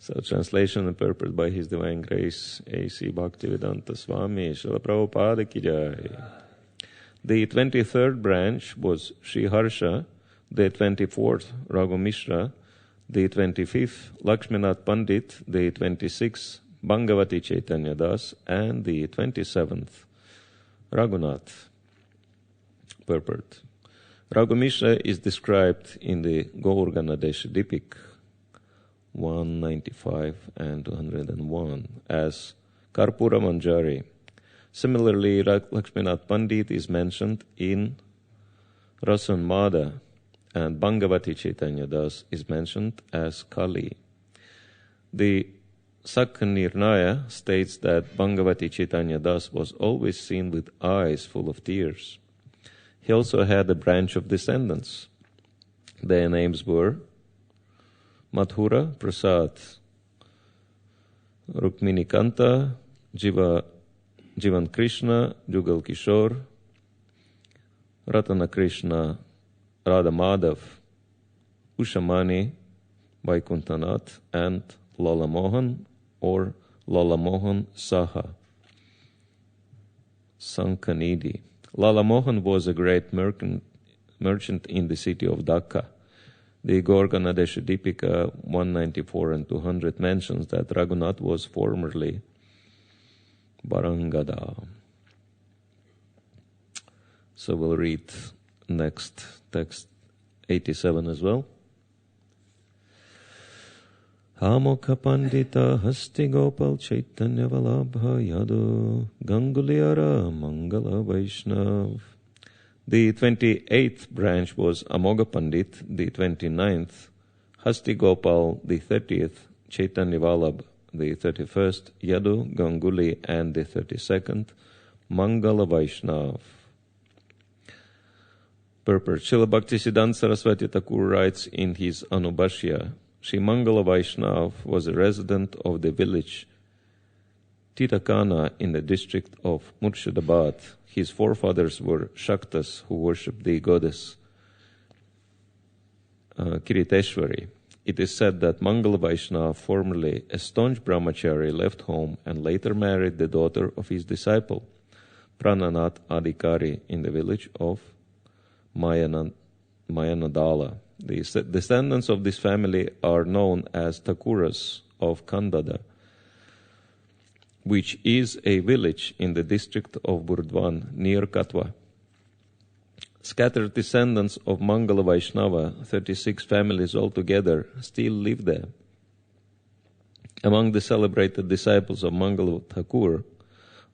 So translation and purport by His Divine Grace A.C. Bhaktivedanta Swami Srila Prabhupada Ki Jai. The 23rd branch was Sri Harsha, the 24th Raghu Mishra, the 25th Lakshminath Pandit, the 26th Bhangavati Chaitanya Das, and the 27th Raghunath. Purport. Raghu Mishra is described in the Gaurganadesh Dipik 195 and 201 as Karpura Manjari. Similarly, Lakshminath Pandit is mentioned in Rasan Mada, and Bhangavati Chaitanya Das is mentioned as Kali. The Sakkanirnaya states that Bhangavati Chaitanya Das was always seen with eyes full of tears. He also had a branch of descendants. Their names were Madhura Prasad, Rukmini Kanta, Jivan Krishna, Jugal Kishore, Ratana Krishna, Radha Madhav, Ushamani, Vaikuntanath, and Lala Mohan or Lala Mohan Saha, Sankanidi. Lala Mohan was a great merchant in the city of Dhaka. The Gaurganadesh Dipika 194 and 200 mentions that Raghunath was formerly Barangada. So we'll read next text 87 as well. Hamokha Pandita Hasti Gopal Chaitanya Valabha Yadu Ganguliara Mangala Vaishnav. The 28th branch was Amoga Pandit, the 29th Hasti Gopal, the 30th Chaitanya Vallabh, the 31st Yadu Ganguli, and the 32nd Mangala Vaishnav. Purport. Srila Bhaktisiddhanta Saraswati Thakur writes in his Anubhashya, Sri Mangala Vaishnav was a resident of the village Titakana in the district of Murshidabad. His forefathers were Shaktas who worshipped the goddess Kiriteshwari. It is said that Mangala Vaishnav, formerly a staunch brahmachari, left home and later married the daughter of his disciple, Prananath Adhikari, in the village of Mayanadala. The descendants of this family are known as Thakuras of Kandada, which is a village in the district of Burdwan near Katwa. Scattered descendants of Mangala Vaishnava, 36 families altogether, still live there. Among the celebrated disciples of Mangala Thakur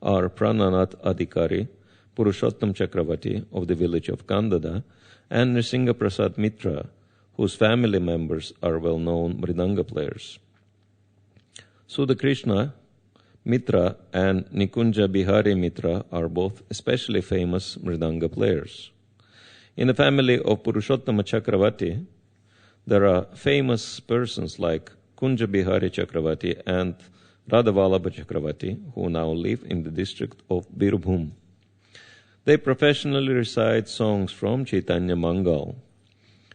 are Prananath Adhikari, Purushottam Chakravarti of the village of Kandada, and Nrsinga Prasad Mitra, whose family members are well-known Mridanga players. Sudha Krishna Mitra and Nikunja Bihari Mitra are both especially famous Mridanga players. In the family of Purushottama Chakravarti, there are famous persons like Kunja Bihari Chakravarti and Radhavallabha Chakravarti, who now live in the district of Birbhum. They professionally recite songs from Chaitanya Mangal.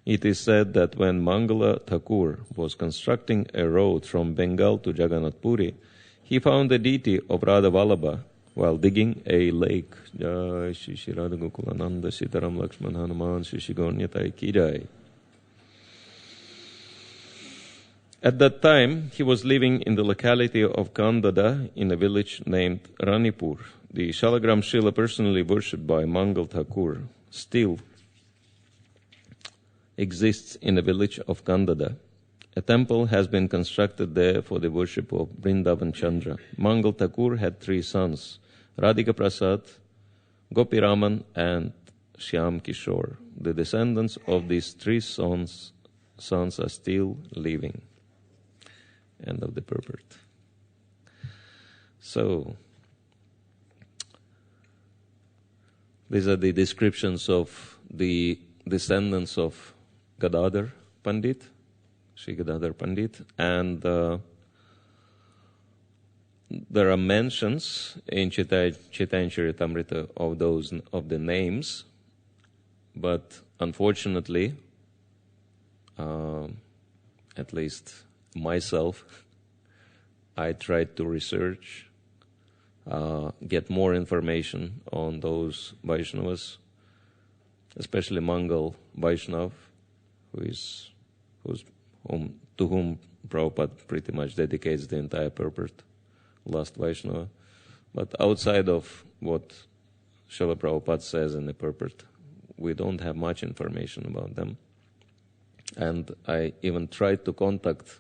It is said that when Mangala Thakur was constructing a road from Bengal to Jagannath Puri, he found the deity of Radhavallabha while digging a lake. Jai Shri Shri Radha Gokulananda Sitaram Lakshman Hanuman Shri Shri Gaunyatai Ki Jai. At that time, he was living in the locality of Kandada in a village named Ranipur. The Shalagram Shila, personally worshipped by Mangal Thakur, still exists in the village of Kandada. A temple has been constructed there for the worship of Vrindavan Chandra. Mangal Thakur had 3 sons, Radhika Prasad, Gopi Raman, and Shyam Kishore. The descendants of these 3 sons are still living. End of the purport. So, these are the descriptions of the descendants of Gadadhar Pandit, Sri Gadadhar Pandit, and there are mentions in Chaitanya Charitamrita of the names, but unfortunately, at least myself, I tried to research, get more information on those Vaishnavas, especially Mangal Vaishnav, to whom Prabhupada pretty much dedicates the entire purport, last Vaishnava. But outside of what Srila Prabhupada says in the purport, we don't have much information about them. And I even tried to contact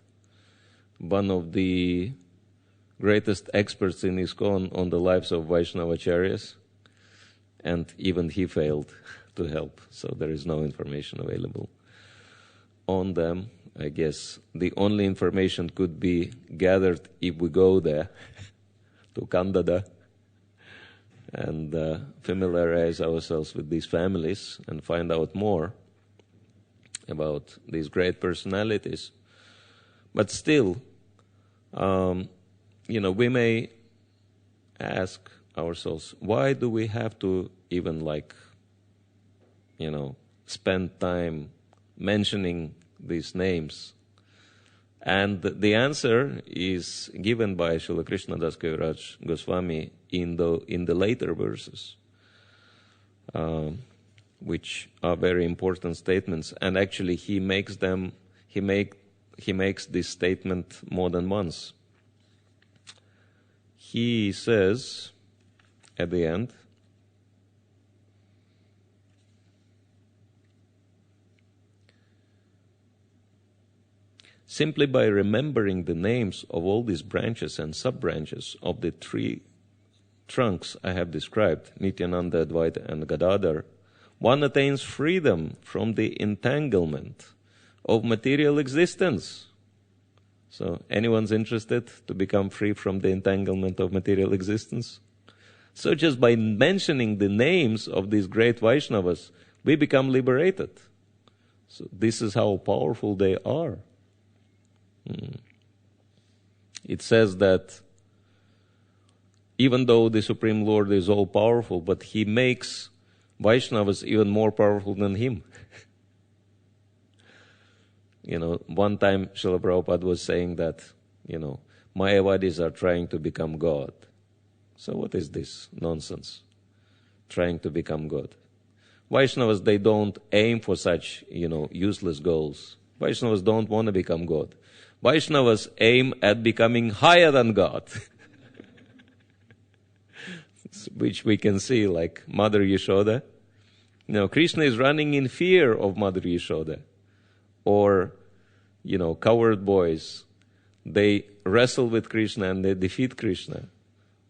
one of the greatest experts in ISKCON on the lives of Vaishnavacharyas, and even he failed to help, so there is no information available on them. I guess the only information could be gathered if we go there to Kandada and familiarize ourselves with these families and find out more about these great personalities. But still, we may ask ourselves, why do we have to even spend time mentioning these names? And the answer is given by Srila Krishnadas Kaviraj Goswami in the later verses, which are very important statements. And actually, he makes this statement more than once. He says at the end, simply by remembering the names of all these branches and sub-branches of the three trunks I have described, Nityananda, Advaita, and Gadadhar, one attains freedom from the entanglement of material existence. So, anyone's interested to become free from the entanglement of material existence? So just by mentioning the names of these great Vaishnavas, we become liberated. So this is how powerful they are. It says that even though the Supreme Lord is all-powerful, but He makes Vaishnavas even more powerful than Him. One time Srila Prabhupada was saying that, Mayavadis are trying to become God. So what is this nonsense? Trying to become God. Vaishnavas, they don't aim for such, useless goals. Vaishnavas don't want to become God. Vaishnavas aim at becoming higher than God. Which we can see like Mother Yashoda. Krishna is running in fear of Mother Yashoda. Or, coward boys, they wrestle with Krishna and they defeat Krishna.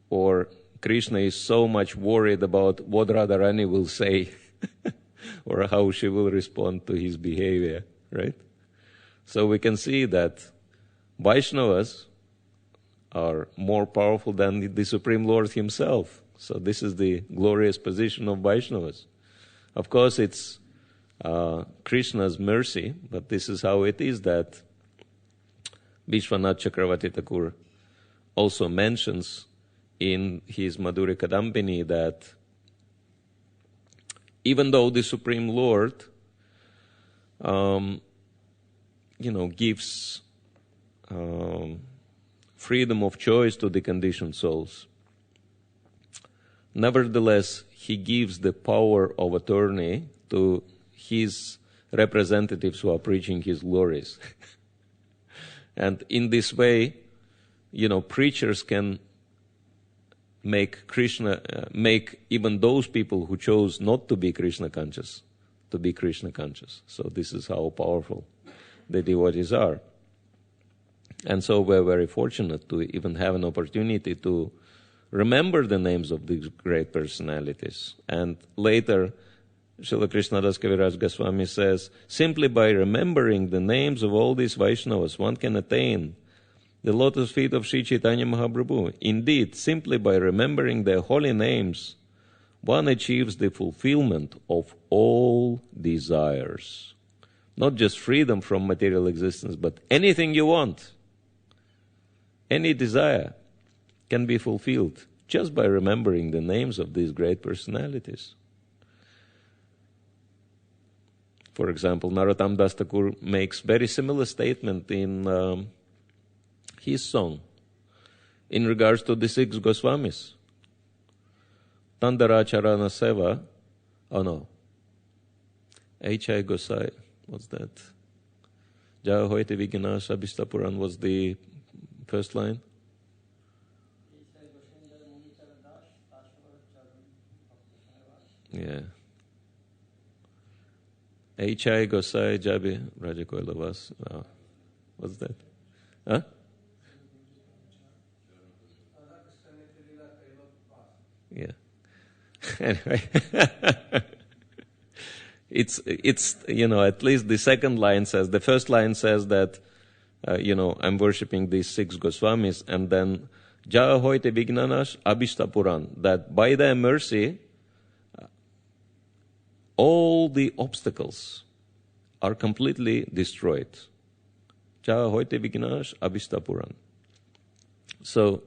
Or Krishna is so much worried about what Radharani will say or how she will respond to his behavior, right? So we can see that Vaishnavas are more powerful than the Supreme Lord Himself. So this is the glorious position of Vaishnavas. Of course, it's Krishna's mercy, but this is how it is that Vishwanath Chakravarti Thakur also mentions in his Madhurya Kadambini that even though the Supreme Lord, gives freedom of choice to the conditioned souls, nevertheless, He gives the power of attorney to His representatives who are preaching His glories. And in this way, preachers can make make even those people who chose not to be Krishna conscious, to be Krishna conscious. So this is how powerful the devotees are. And so we're very fortunate to even have an opportunity to remember the names of these great personalities. And later, Srila Krishnadas Kaviraj Goswami says, simply by remembering the names of all these Vaishnavas, one can attain the lotus feet of Sri Chaitanya Mahaprabhu. Indeed, simply by remembering their holy names, one achieves the fulfillment of all desires. Not just freedom from material existence, but anything you want, any desire can be fulfilled just by remembering the names of these great personalities. For example, Narottam Das Thakur makes very similar statement in his song, in regards to the 6 Goswamis. Tandaracharana Seva, oh no, H.I. Gosai, what's that? Jaya Hoite Viginash Abhistapuran was the first line. Yeah. H.I. Gosai Jabi Rajakoilavas. What's that? Huh? Yeah. Anyway. It's at least the second line says, the first line says that, I'm worshipping these 6 Goswamis, and then Jaya Hoite Vignanash Abhishtapuran, that by their mercy, all the obstacles are completely destroyed. Jaya Hoite Vignanash Abhishtapuran. So,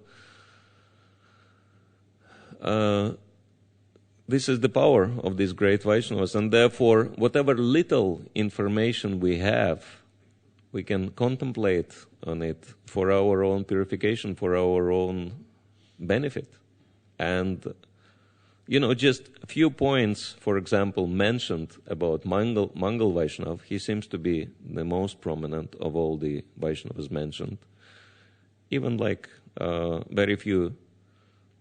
this is the power of these great Vaishnavas, and therefore, whatever little information we have, we can contemplate on it for our own purification, for our own benefit. And, just a few points, for example, mentioned about Mangal Vaishnav. He seems to be the most prominent of all the Vaishnavas mentioned. Even very few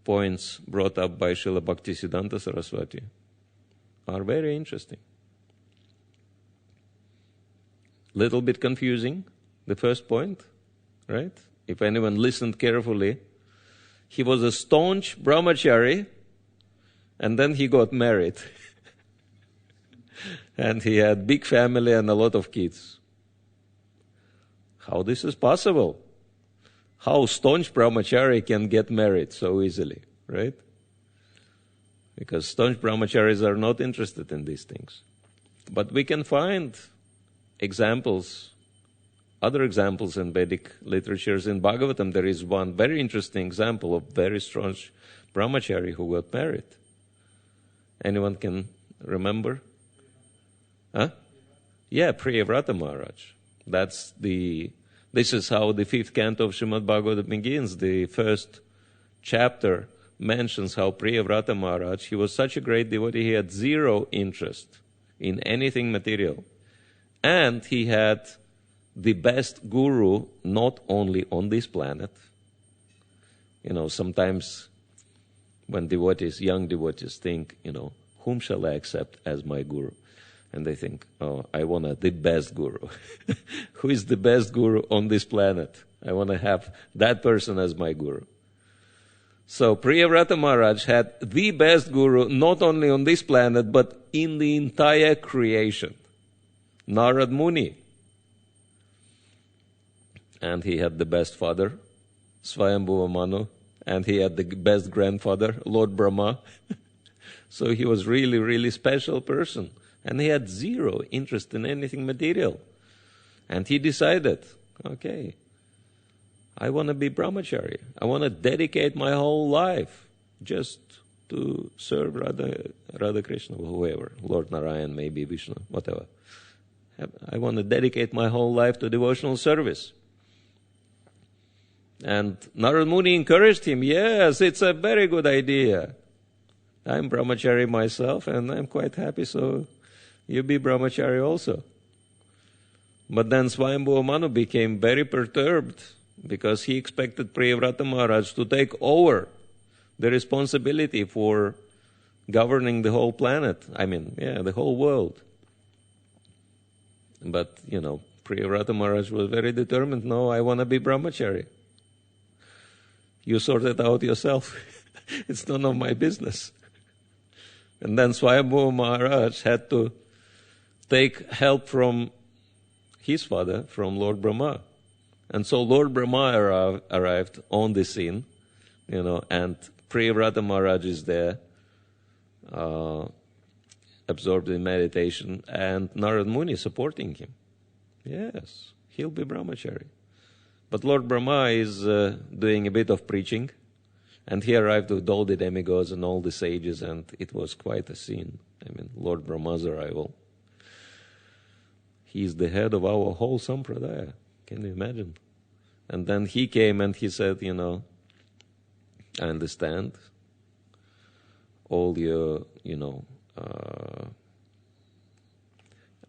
points brought up by Srila Bhaktisiddhanta Saraswati are very interesting. Little bit confusing, the first point, right? If anyone listened carefully, he was a staunch brahmachari, and then he got married. And he had big family and a lot of kids. How this is possible? How staunch brahmachari can get married so easily, right? Because staunch brahmacharis are not interested in these things. But we can find examples, other examples in Vedic literatures. In Bhagavatam, there is one very interesting example of very staunch brahmachari who got married. Anyone can remember? Huh? Yeah, Priyavrata Maharaj. This is how the 5th canto of Srimad Bhagavatam begins. The first chapter mentions how Priyavrata Maharaj, he was such a great devotee, he had zero interest in anything material. And he had the best guru not only on this planet. Sometimes when young devotees think, whom shall I accept as my guru? And they think, I want the best guru. Who is the best guru on this planet? I want to have that person as my guru. So Priyavrata Maharaj had the best guru not only on this planet, but in the entire creation. Narad Muni. And he had the best father, Swayambhuva Manu, and he had the best grandfather, Lord Brahma. So he was really, really special person. And he had zero interest in anything material. And he decided, okay, I want to be brahmachari. I want to dedicate my whole life just to serve Radha Krishna, whoever, Lord Narayan, maybe Vishnu, whatever. I want to dedicate my whole life to devotional service. And Narad Muni encouraged him, yes, it's a very good idea. I'm brahmachari myself, and I'm quite happy, so you be brahmachari also. But then Swayambhuva Manu became very perturbed because he expected Priyavrata Maharaj to take over the responsibility for governing the whole planet. The whole world. But, Priyavrata Maharaj was very determined, no, I want to be brahmachari. You sort it out yourself. It's none of my business. And then Swayambhuva Maharaj had to take help from his father, from Lord Brahma. And so Lord Brahma arrived on the scene, and Priyavrata Maharaj is there, absorbed in meditation, and Narad Muni supporting him. Yes, he'll be brahmachari. But Lord Brahma is doing a bit of preaching, and he arrived with all the demigods and all the sages, and it was quite a scene. Lord Brahma's arrival. He is the head of our whole sampradaya. Can you imagine? And then he came and he said, I understand all your,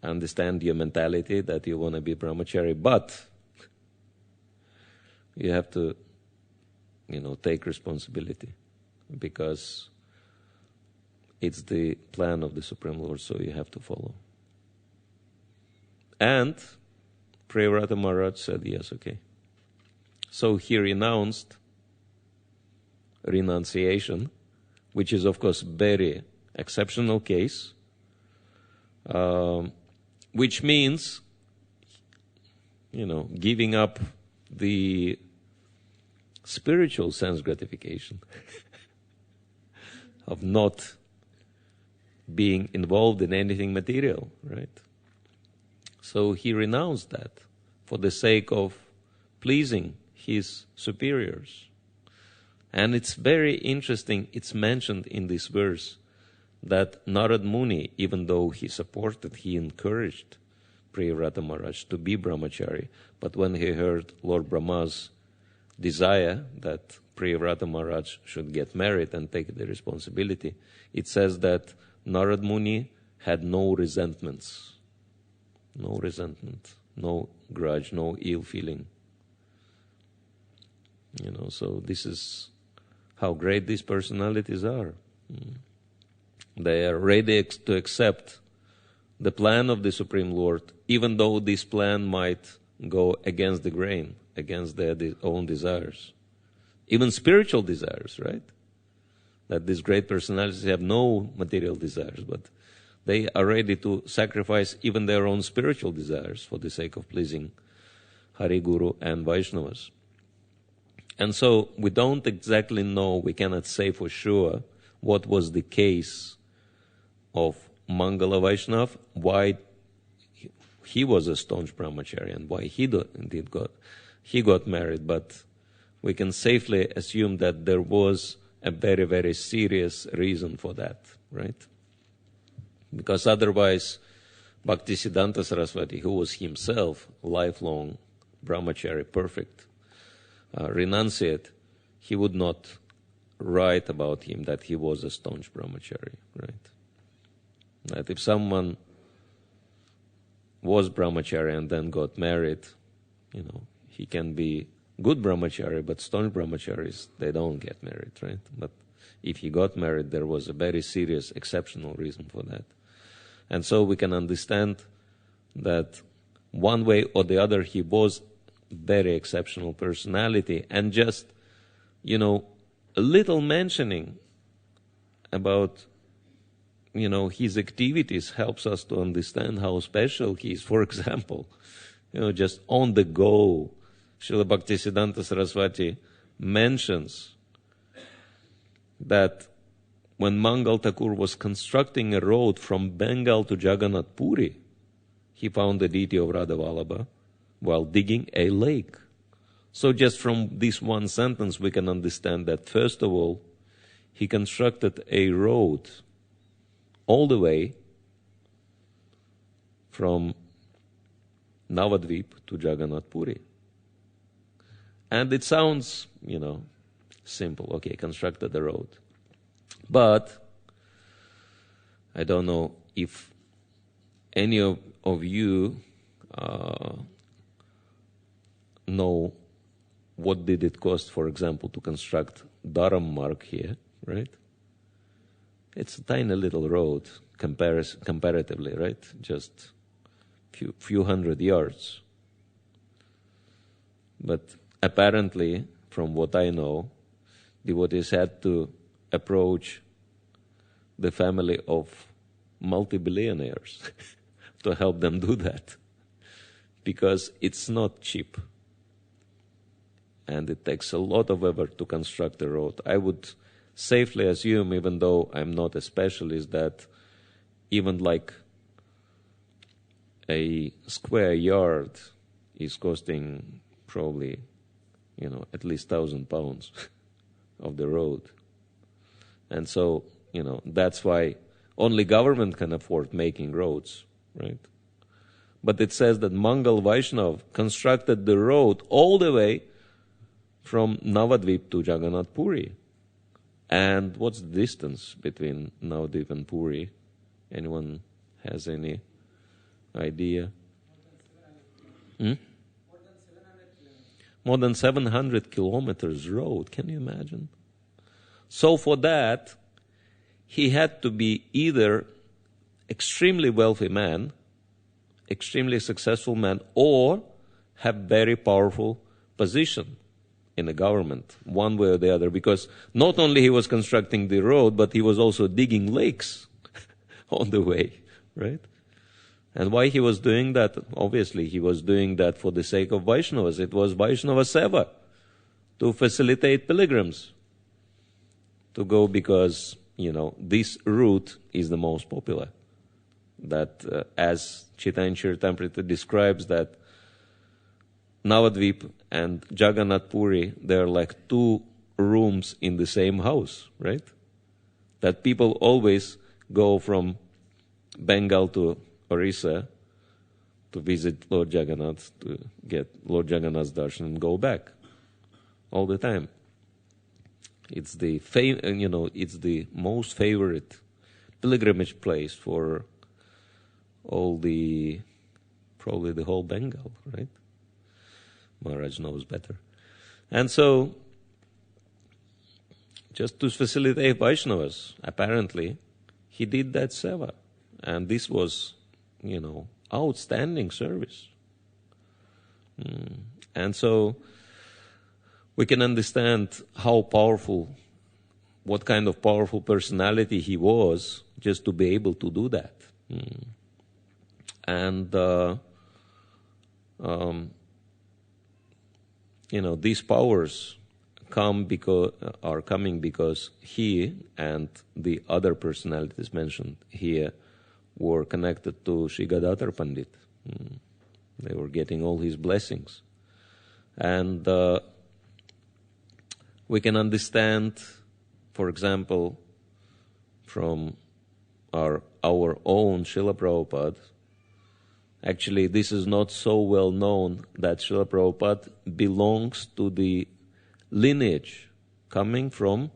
understand your mentality that you want to be brahmachari, but you have to, take responsibility, because it's the plan of the Supreme Lord, so you have to follow. And Priyavrata Maharaj said, yes, okay. So he renounced renunciation, which is, of course, very exceptional case, which means, giving up the spiritual sense gratification of not being involved in anything material, right? So he renounced that for the sake of pleasing his superiors. And it's very interesting, it's mentioned in this verse that Narad Muni, even though he encouraged Priyavrata Maharaj to be brahmachari, but when he heard Lord Brahma's desire that Priyavrata Maharaj should get married and take the responsibility, it says that Narad Muni had no resentments, no resentment, no grudge, no ill feeling. So this is how great these personalities are. They are ready to accept the plan of the Supreme Lord, even though this plan might go against the grain, against their own desires. Even spiritual desires, right? That these great personalities have no material desires, but they are ready to sacrifice even their own spiritual desires for the sake of pleasing Hari, Guru and Vaishnavas. And so we don't exactly know, we cannot say for sure what was the case of Mangala Vaishnav, why he was a staunch brahmachari and why he got married, but we can safely assume that there was a very, very serious reason for that, right? Because otherwise, Bhaktisiddhanta Saraswati, who was himself lifelong brahmachari, perfect renunciate, he would not write about him that he was a staunch brahmachari, right? That if someone was brahmachari and then got married, he can be good brahmachari, but staunch brahmacharis, they don't get married, right? But if he got married, there was a very serious, exceptional reason for that. And so we can understand that one way or the other, he was very exceptional personality, and just, a little mentioning about, his activities helps us to understand how special he is. For example, just on the go, Srila Bhaktisiddhanta Saraswati mentions that when Mangal Thakur was constructing a road from Bengal to Jagannath Puri, he found the deity of Radha Vallabha while digging a lake. So just from this one sentence, we can understand that, first of all, he constructed a road all the way from Navadvip to Jagannath Puri. And it sounds, simple. Okay, constructed the road. But I don't know if any of you know what did it cost, for example, to construct Dharam Marg here, right? It's a tiny little road comparatively, right? Just few hundred yards. But apparently, from what I know, devotees had to approach the family of multi-billionaires to help them do that, because it's not cheap. And it takes a lot of effort to construct a road. I would safely assume, even though I'm not a specialist, that even like a square yard is costing probably, at least 1,000 pounds of the road. And so, that's why only government can afford making roads, right? But it says that Mangal Vaishnav constructed the road all the way from Navadvip to Jagannath Puri. And what's the distance between Navadvip and Puri? Anyone has any idea? More than 700 kilometers road. Can you imagine? So for that, he had to be either extremely wealthy man, extremely successful man, or have very powerful position in the government, one way or the other, because not only he was constructing the road, but he was also digging lakes on the way, right? And why he was doing that? Obviously, he was doing that for the sake of Vaishnavas. It was Vaishnava Seva, to facilitate pilgrims to go, because, this route is the most popular. That, as Chaitanya Charitamrita describes, that Navadvip and Jagannath Puri, they're like two rooms in the same house, right? That people always go from Bengal to Orissa to visit Lord Jagannath, to get Lord Jagannath's darshan and go back all the time. It's the it's the most favorite pilgrimage place for probably the whole Bengal, right? Maharaj knows better. And so, just to facilitate Vaishnavas, apparently, he did that seva. And this was, outstanding service. And so, we can understand how powerful, what kind of powerful personality he was, just to be able to do that. And, these powers are coming because he and the other personalities mentioned here were connected to Sri Gadadhar Pandit. They were getting all his blessings. And we can understand, for example, from our own Srila Prabhupada. Actually, this is not so well known that Srila Prabhupada belongs to the lineage coming from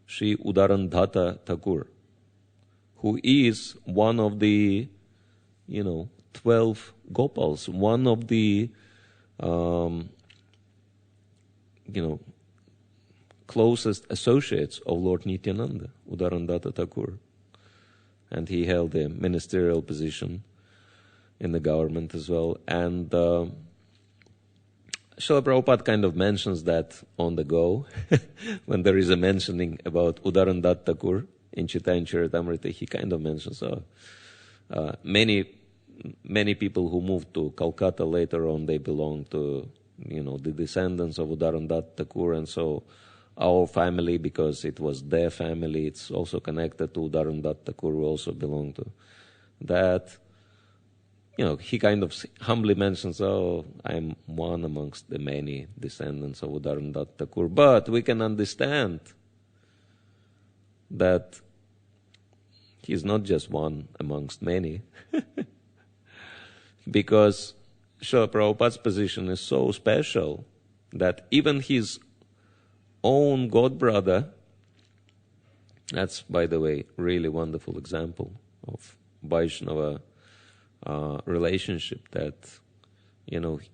Sri Udarandhata Thakur, who is one of the, 12 Gopals, one of the, closest associates of Lord Nityananda, Udarandhata Thakur. And he held a ministerial position in the government as well. And Srila Prabhupada kind of mentions that on the go. When there is a mentioning about Udarandat Thakur in Chaitanya Charitamrita, he kind of mentions many people who moved to Calcutta later on, they belong to, the descendants of Udarandat Thakur. And so our family, because it was their family, it's also connected to Udarandat Thakur, we also belong to that. He kind of humbly mentions, I'm one amongst the many descendants of Udarandat Thakur. But we can understand that he's not just one amongst many. Because Srila Prabhupada's position is so special that even his own godbrother, that's, by the way, really wonderful example of Vaishnava relationship, that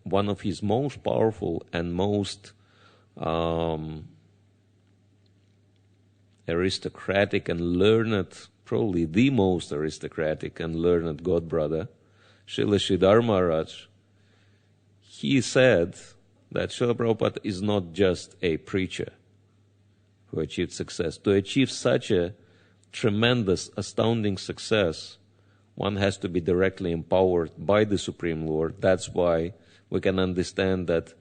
one of his most powerful and most aristocratic and learned, probably the most aristocratic and learned godbrother, Srila Sridhar Maharaj, he said that Srila Prabhupada is not just a preacher who achieved success. To achieve such a tremendous, astounding success, one has to be directly empowered by the Supreme Lord. That's why we can understand that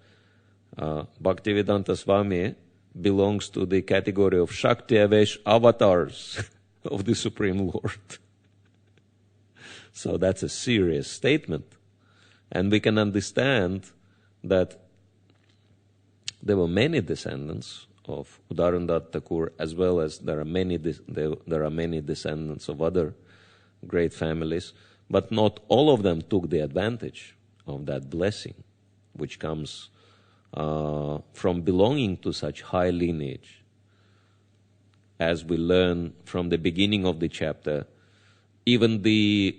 Bhaktivedanta Swami belongs to the category of Shakti Avesh avatars of the Supreme Lord. So that's a serious statement. And we can understand that there were many descendants of Udarandat Thakur, as well as there are many descendants of other great families, but not all of them took the advantage of that blessing, which comes from belonging to such high lineage. as we learn from the beginning of the chapter, even the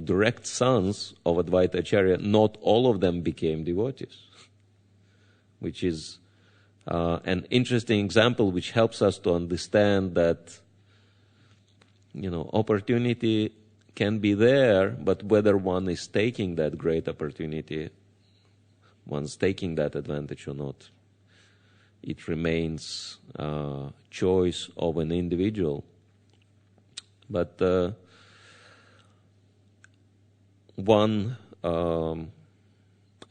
direct sons of Advaita Acharya, not all of them became devotees, which is an interesting example which helps us to understand that opportunity can be there, but whether one is taking that great opportunity, one's taking that advantage or not, it remains choice of an individual. But one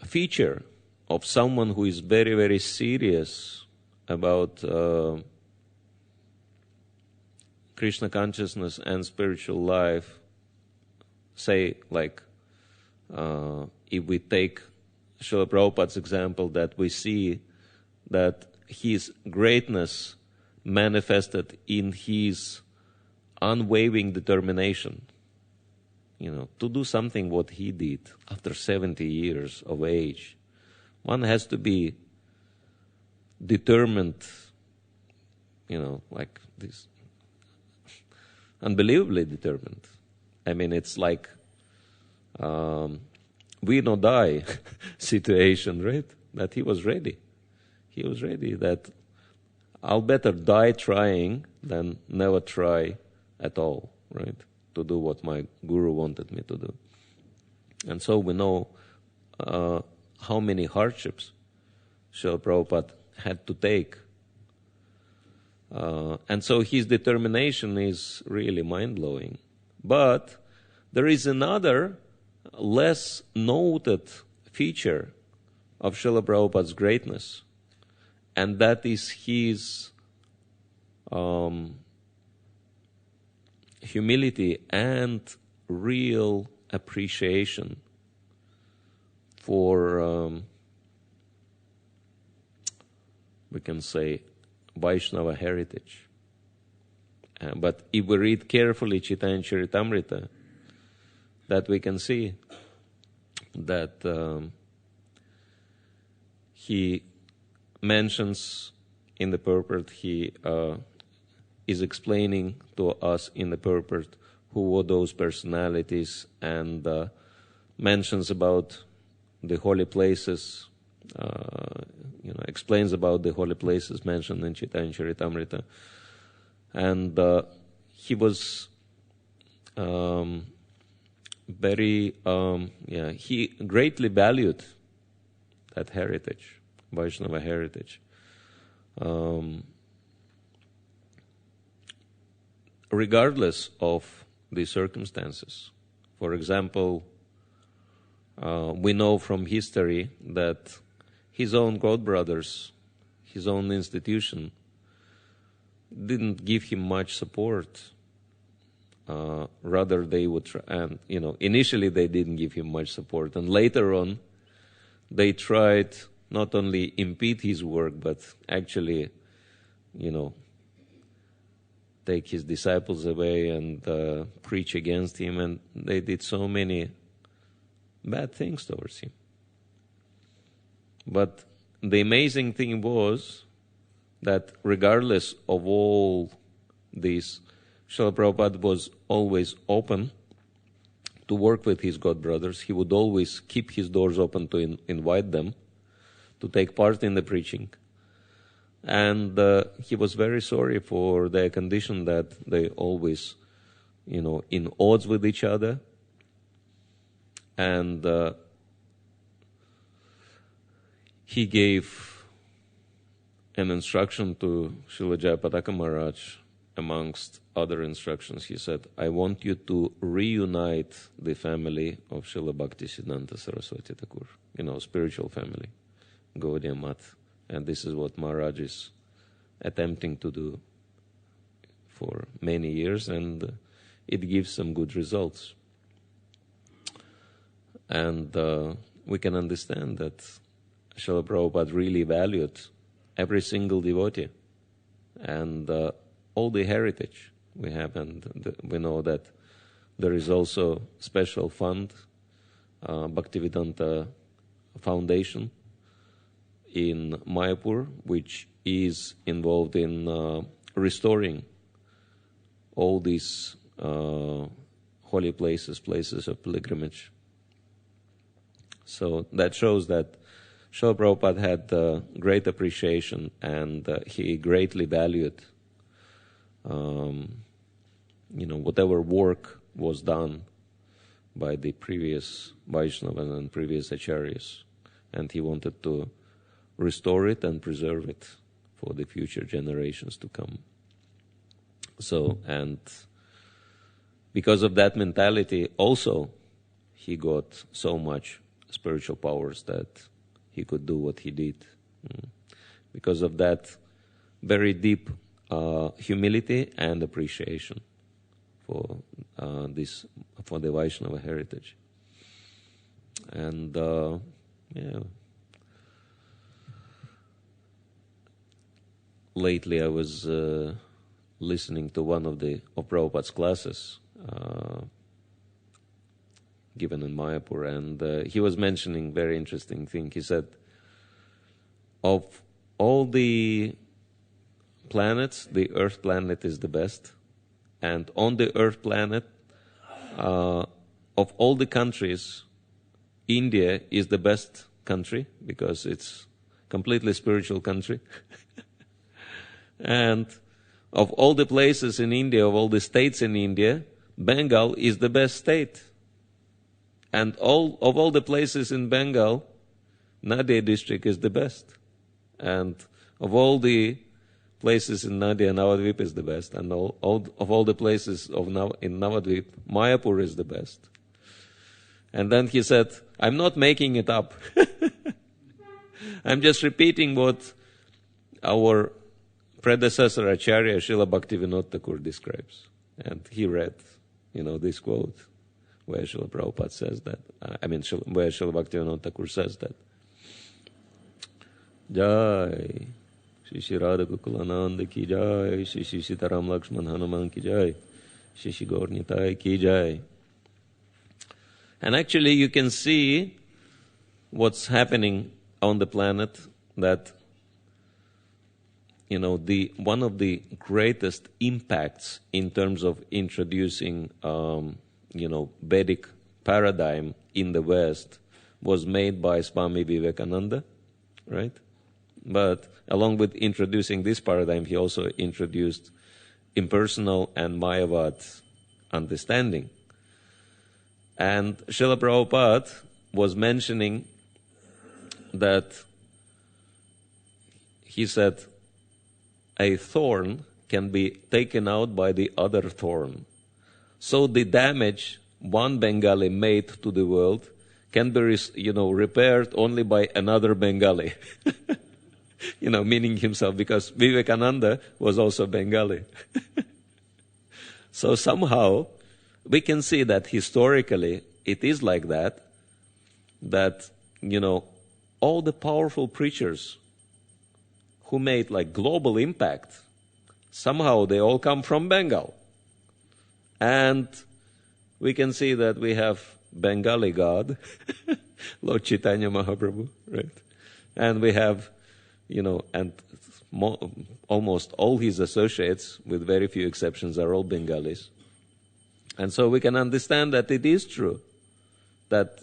feature of someone who is very, very serious about Krishna consciousness and spiritual life, say, like, if we take Srila Prabhupada's example, that we see that his greatness manifested in his unwavering determination, to do something what he did after 70 years of age. One has to be determined, like this, unbelievably determined. I mean, it's like we no die situation, right? That he was ready. He was ready that I'll better die trying than never try at all, right? To do what my guru wanted me to do. And so we know how many hardships Srila Prabhupada had to take. And so his determination is really mind-blowing. But there is another less noted feature of Srila Prabhupada's greatness, and that is his humility and real appreciation for, we can say, Vaishnava heritage. But if we read carefully Chaitanya Charitamrita, that we can see that he mentions in the purport, he is explaining to us in the purport who were those personalities, and mentions about the holy places, explains about the holy places mentioned in Chaitanya Charitamrita. And he was he greatly valued that heritage, Vaishnava heritage. Regardless of the circumstances. For example, we know from history that his own godbrothers, his own institution, didn't give him much support. Rather, they would try, and initially they didn't give him much support, and later on, they tried not only impede his work, but actually, take his disciples away and preach against him, and they did so many bad things towards him. But the amazing thing was that regardless of all this, Srila Prabhupada was always open to work with his godbrothers. He would always keep his doors open to invite them to take part in the preaching. And he was very sorry for their condition, that they always, in odds with each other. And he gave an instruction to Srila Jayapataka Maharaj. Amongst other instructions, he said, I want you to reunite the family of Srila Bhaktisiddhanta Saraswati Thakur, spiritual family, Gaudiya Math. And this is what Maharaj is attempting to do for many years, and it gives some good results. And we can understand that Srila Prabhupada really valued every single devotee and all the heritage we have. And we know that there is also special fund, Bhaktivedanta Foundation, in Mayapur, which is involved in restoring all these holy places, places of pilgrimage. So that shows that Srila Prabhupada had great appreciation, and he greatly valued whatever work was done by the previous Vaishnavas and previous Acharyas, and he wanted to restore it and preserve it for the future generations to come. So, and because of that mentality also, he got so much spiritual powers that he could do what he did. Because of that very deep humility and appreciation for for the Vaishnava heritage. And lately I was listening to one of Prabhupada's classes given in Mayapur, and he was mentioning very interesting thing. He said, of all the planets, the Earth planet is the best. And on the Earth planet, of all the countries, India is the best country because it's completely spiritual country. And of all the places in India, of all the states in India, Bengal is the best state. And of all the places in Bengal, Nadia district is the best. And of all the places in Nadia, Navadvip is the best. And of all the places in Navadvip, Mayapur is the best. And then he said, I'm not making it up. I'm just repeating what our predecessor Acharya Srila Bhaktivinoda Thakur describes. And he read, this quote where Srila Prabhupada says that. Where Srila Bhaktivinoda Thakur says that. Jai Shri Shri Radha Kukulananda ki jai, Shri Shri Sitaram Lakshman Hanuman ki jai, Shri Shri Gaur Nitai ki jai. And actually you can see what's happening on the planet, that one of the greatest impacts in terms of introducing Vedic paradigm in the West was made by Swami Vivekananda, right? But along with introducing this paradigm, he also introduced impersonal and Mayavad understanding. And Srila Prabhupada was mentioning that he said, a thorn can be taken out by the other thorn. So the damage one Bengali made to the world can be, repaired only by another Bengali. Meaning himself, because Vivekananda was also Bengali. So somehow we can see that historically it is like that all the powerful preachers who made global impact, somehow they all come from Bengal. And we can see that we have Bengali God, Lord Chaitanya Mahaprabhu, right? And we have, almost all his associates, with very few exceptions, are all Bengalis. And so we can understand that it is true that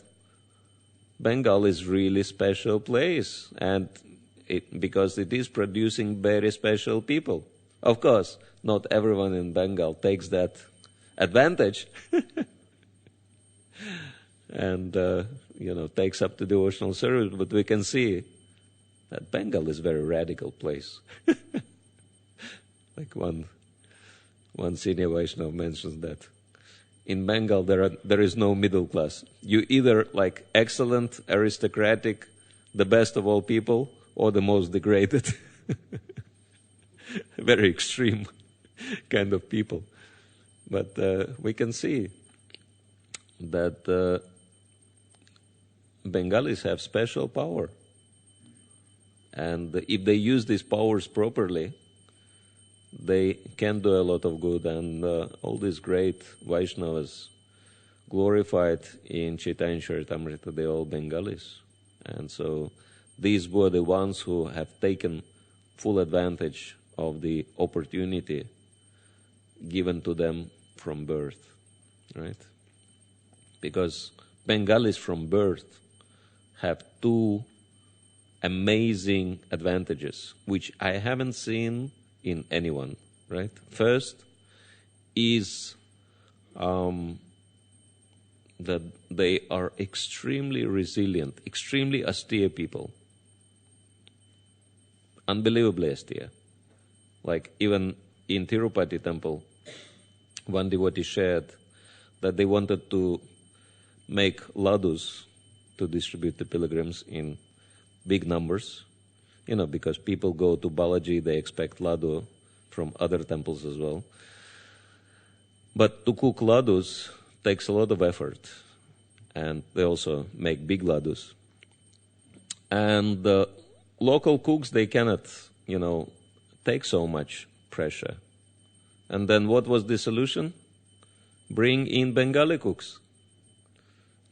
Bengal is really special place, and because it is producing very special people. Of course, not everyone in Bengal takes that advantage and takes up the devotional service, but we can see that Bengal is a very radical place. Like one senior Vaishnava mentions that in Bengal there is no middle class. You either excellent, aristocratic, the best of all people, or the most degraded. Very extreme kind of people. But we can see that Bengalis have special power. And if they use these powers properly, they can do a lot of good. And all these great Vaishnavas glorified in Chaitanya Charitamrita, they're all Bengalis. And so these were the ones who have taken full advantage of the opportunity given to them from birth, right? Because Bengalis from birth have two amazing advantages, which I haven't seen in anyone, right? First is that they are extremely resilient, extremely austere people. Unbelievably austere. Like even in Tirupati temple, one devotee shared that they wanted to make ladus to distribute to pilgrims in big numbers, because people go to Balaji, they expect ladu from other temples as well. But to cook ladus takes a lot of effort, and they also make big ladus. And the local cooks, they cannot, take so much pressure. And then what was the solution? Bring in Bengali cooks.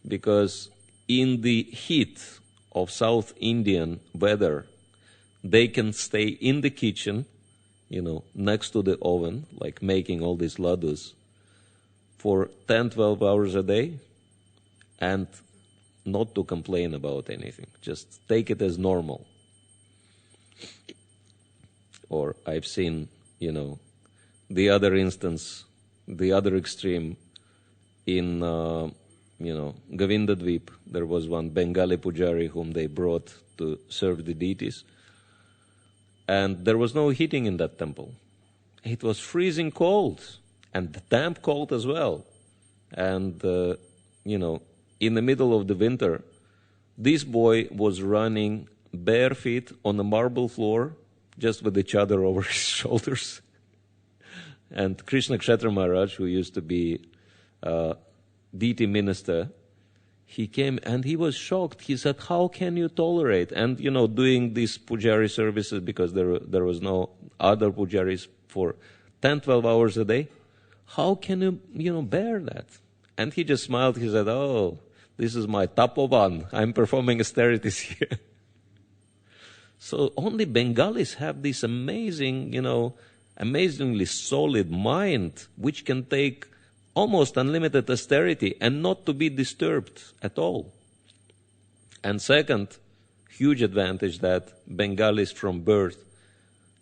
Because in the heat of South Indian weather, they can stay in the kitchen, next to the oven, like making all these ladus, for 10, 12 hours a day, and not to complain about anything. Just take it as normal. Or I've seen, the other instance, the other extreme, in, Govindadweep, there was one Bengali pujari whom they brought to serve the deities. And there was no heating in that temple. It was freezing cold, and damp cold as well. And, in the middle of the winter, this boy was running bare feet on a marble floor, just with the chadar over his shoulders. And Krishna Kshetra Maharaj, who used to be deity minister, he came and he was shocked. He said, how can you tolerate? And, doing these pujari services, because there was no other pujaris, for 10, 12 hours a day. How can you, bear that? And he just smiled. He said, oh, this is my tapovan. I'm performing austerities here. So only Bengalis have this amazing, amazingly solid mind, which can take almost unlimited austerity and not to be disturbed at all. And second, huge advantage that Bengalis from birth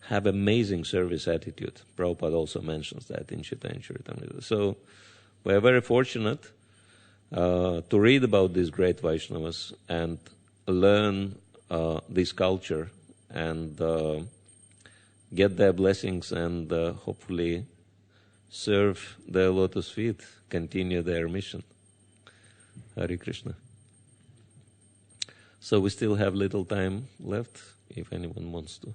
have amazing service attitude. Prabhupada also mentions that in Chaitanya Charitamrita. So we are very fortunate to read about these great Vaishnavas and learn this culture and get their blessings and hopefully serve their lotus feet, continue their mission. Hare Krishna. So we still have little time left if anyone wants to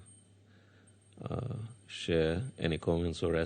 share any comments or ask